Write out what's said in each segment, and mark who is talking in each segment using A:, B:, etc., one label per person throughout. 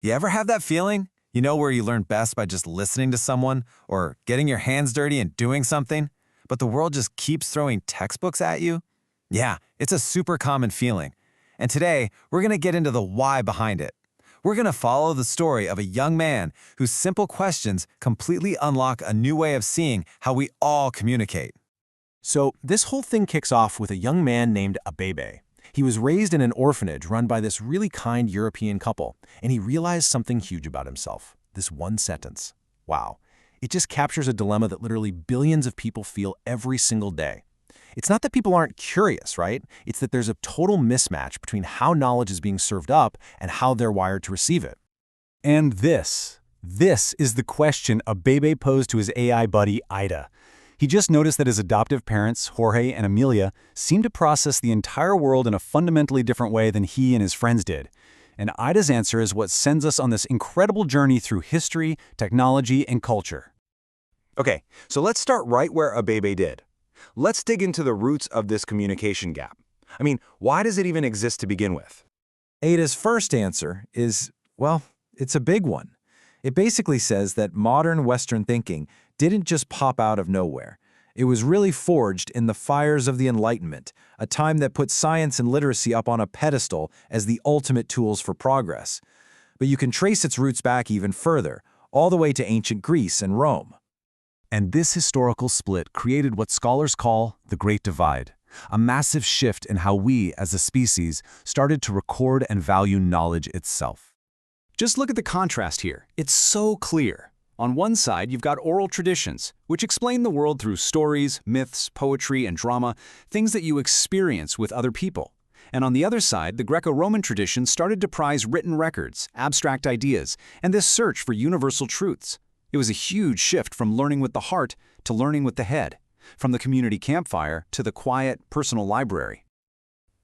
A: You ever have that feeling? You know, where you learn best by just listening to someone or getting your hands dirty and doing something, but the world just keeps throwing textbooks at you? Yeah, it's a super common feeling. And today, we're going to get into the why behind it. We're going to follow the story of a young man whose simple questions completely unlock a new way of seeing how we all communicate.
B: So this whole thing kicks off with a young man named Abebe. He was raised in an orphanage run by this really kind European couple, and he realized something huge about himself. This one sentence. Wow. It just captures a dilemma that literally billions of people feel every single day. It's not that people aren't curious, right? It's that there's a total mismatch between how knowledge is being served up and how they're wired to receive it. And this is the question Abebe posed to his AI buddy, Ida. He just noticed that his adoptive parents, Jorge and Amelia, seemed to process the entire world in a fundamentally different way than he and his friends did. And Ida's answer is what sends us on this incredible journey through history, technology, and culture.
C: Okay, so let's start right where Abebe did. Let's dig into the roots of this communication gap. I mean, why does it even exist to begin with?
A: Ada's first answer is, well, it's a big one. It basically says that modern Western thinking didn't just pop out of nowhere. It was really forged in the fires of the Enlightenment, a time that put science and literacy up on a pedestal as the ultimate tools for progress. But you can trace its roots back even further, all the way to ancient Greece and Rome.
B: And this historical split created what scholars call the Great Divide, a massive shift in how we, as a species, started to record and value knowledge itself.
D: Just look at the contrast here. It's so clear. On one side, you've got oral traditions, which explain the world through stories, myths, poetry, and drama, things that you experience with other people. And on the other side, the Greco-Roman tradition started to prize written records, abstract ideas, and this search for universal truths. It was a huge shift from learning with the heart to learning with the head, from the community campfire to the quiet, personal library.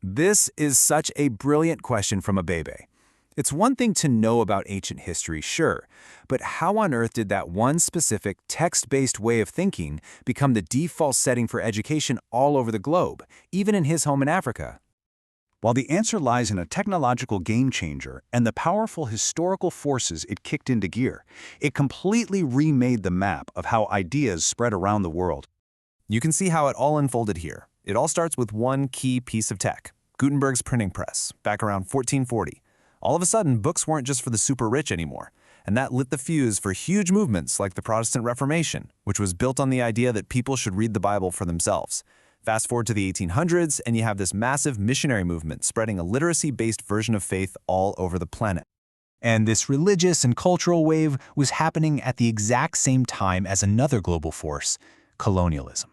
A: This is such a brilliant question from Abebe. It's one thing to know about ancient history, sure, but how on earth did that one specific text-based way of thinking become the default setting for education all over the globe, even in his home in Africa?
E: While the answer lies in a technological game-changer and the powerful historical forces it kicked into gear, it completely remade the map of how ideas spread around the world.
A: You can see how it all unfolded here. It all starts with one key piece of tech, Gutenberg's printing press, back around 1440. All of a sudden, books weren't just for the super rich anymore, and that lit the fuse for huge movements like the Protestant Reformation, which was built on the idea that people should read the Bible for themselves. Fast forward to the 1800s, and you have this massive missionary movement spreading a literacy-based version of faith all over the planet.
B: And this religious and cultural wave was happening at the exact same time as another global force, colonialism.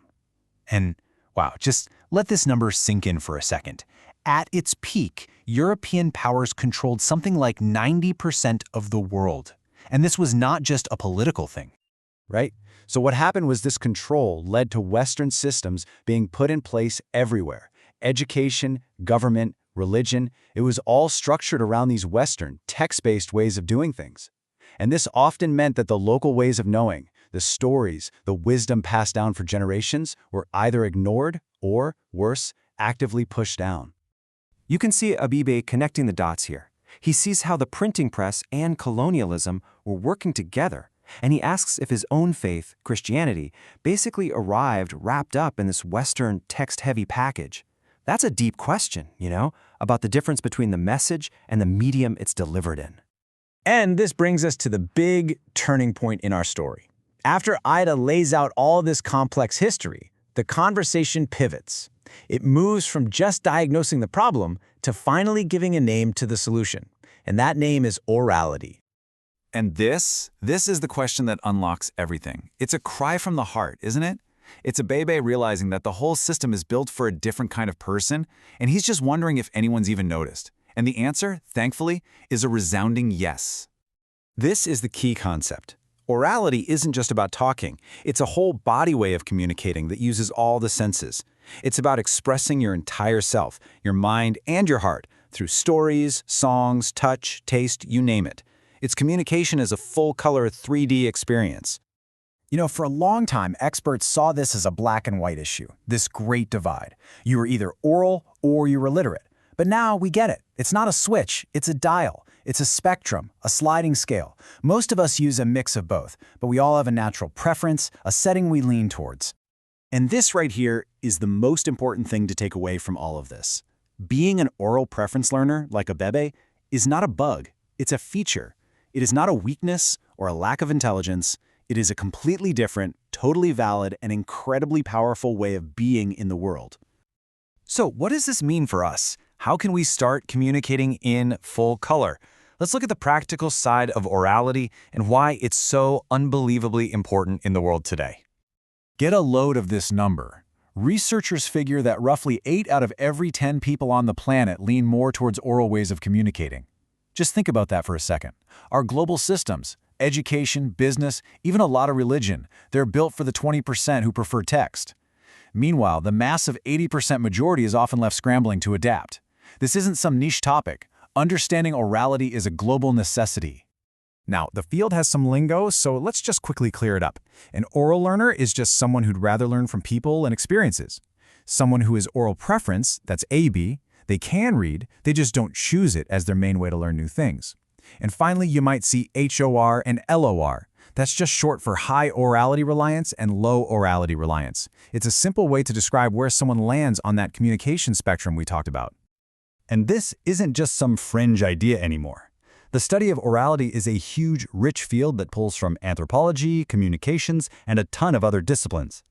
B: And wow, just let this number sink in for a second. At its peak, European powers controlled something like 90% of the world. And this was not just a political thing.
E: Right? So what happened was this control led to Western systems being put in place everywhere. Education, government, religion, it was all structured around these Western, text-based ways of doing things. And this often meant that the local ways of knowing, the stories, the wisdom passed down for generations, were either ignored or, worse, actively pushed down.
F: You can see Abebe connecting the dots here. He sees how the printing press and colonialism were working together, and he asks if his own faith, Christianity, basically arrived wrapped up in this Western text-heavy package. That's a deep question, about the difference between the message and the medium it's delivered in.
B: And this brings us to the big turning point in our story. After Ida lays out all this complex history, the conversation pivots. It moves from just diagnosing the problem to finally giving a name to the solution. And that name is orality.
A: And this is the question that unlocks everything. It's a cry from the heart, isn't it? It's Abebe realizing that the whole system is built for a different kind of person, and he's just wondering if anyone's even noticed. And the answer, thankfully, is a resounding yes.
B: This is the key concept. Orality isn't just about talking. It's a whole body way of communicating that uses all the senses. It's about expressing your entire self, your mind and your heart, through stories, songs, touch, taste, you name it. It's communication as a full-color 3D experience.
G: For a long time, experts saw this as a black and white issue, this great divide. You were either oral or you were literate. But now we get it. It's not a switch, it's a dial. It's a spectrum, a sliding scale. Most of us use a mix of both, but we all have a natural preference, a setting we lean towards.
B: And this right here is the most important thing to take away from all of this. Being an oral preference learner, like a bebe, is not a bug. It's a feature. It is not a weakness or a lack of intelligence. It is a completely different, totally valid, and incredibly powerful way of being in the world.
A: So what does this mean for us? How can we start communicating in full color? Let's look at the practical side of orality and why it's so unbelievably important in the world today.
G: Get a load of this number. Researchers figure that roughly 8 out of every 10 people on the planet lean more towards oral ways of communicating. Just think about that for a second. Our global systems, education, business, even a lot of religion, they're built for the 20% who prefer text. Meanwhile, the massive 80% majority is often left scrambling to adapt. This isn't some niche topic. Understanding orality is a global necessity.
H: Now, the field has some lingo, so let's just quickly clear it up. An oral learner is just someone who'd rather learn from people and experiences. Someone who is oral preference, that's AB, they can read, they just don't choose it as their main way to learn new things. And finally, you might see HOR and LOR. That's just short for high orality reliance and low orality reliance. It's a simple way to describe where someone lands on that communication spectrum we talked about.
E: And this isn't just some fringe idea anymore. The study of orality is a huge, rich field that pulls from anthropology, communications, and a ton of other disciplines.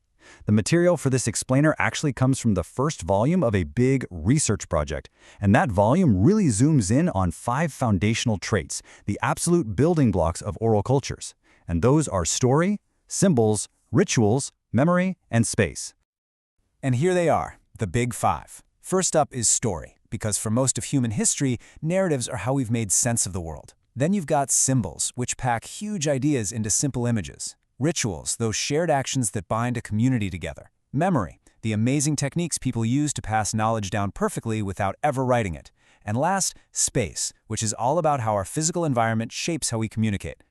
E: The material for this explainer actually comes from the first volume of a big research project, and that volume really zooms in on 5 foundational traits, the absolute building blocks of oral cultures. And those are story, symbols, rituals, memory, and space.
G: And here they are, the big 5. First up is story, because for most of human history, narratives are how we've made sense of the world. Then you've got symbols, which pack huge ideas into simple images. Rituals, those shared actions that bind a community together. Memory, the amazing techniques people use to pass knowledge down perfectly without ever writing it. And last, space, which is all about how our physical environment shapes how we communicate.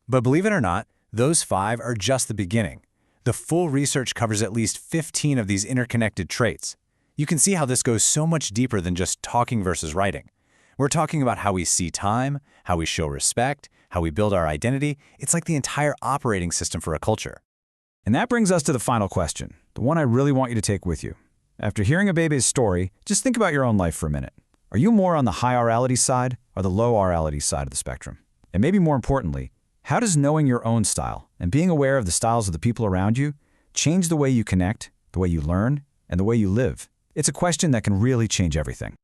H: But believe it or not, those 5 are just the beginning. The full research covers at least 15 of these interconnected traits. You can see how this goes so much deeper than just talking versus writing. We're talking about how we see time, how we show respect, how we build our identity. It's like the entire operating system for a culture.
C: And that brings us to the final question, the one I really want you to take with you. After hearing Abebe's story, just think about your own life for a minute. Are you more on the high orality side or the low orality side of the spectrum? And maybe more importantly, how does knowing your own style and being aware of the styles of the people around you change the way you connect, the way you learn, and the way you live? It's a question that can really change everything.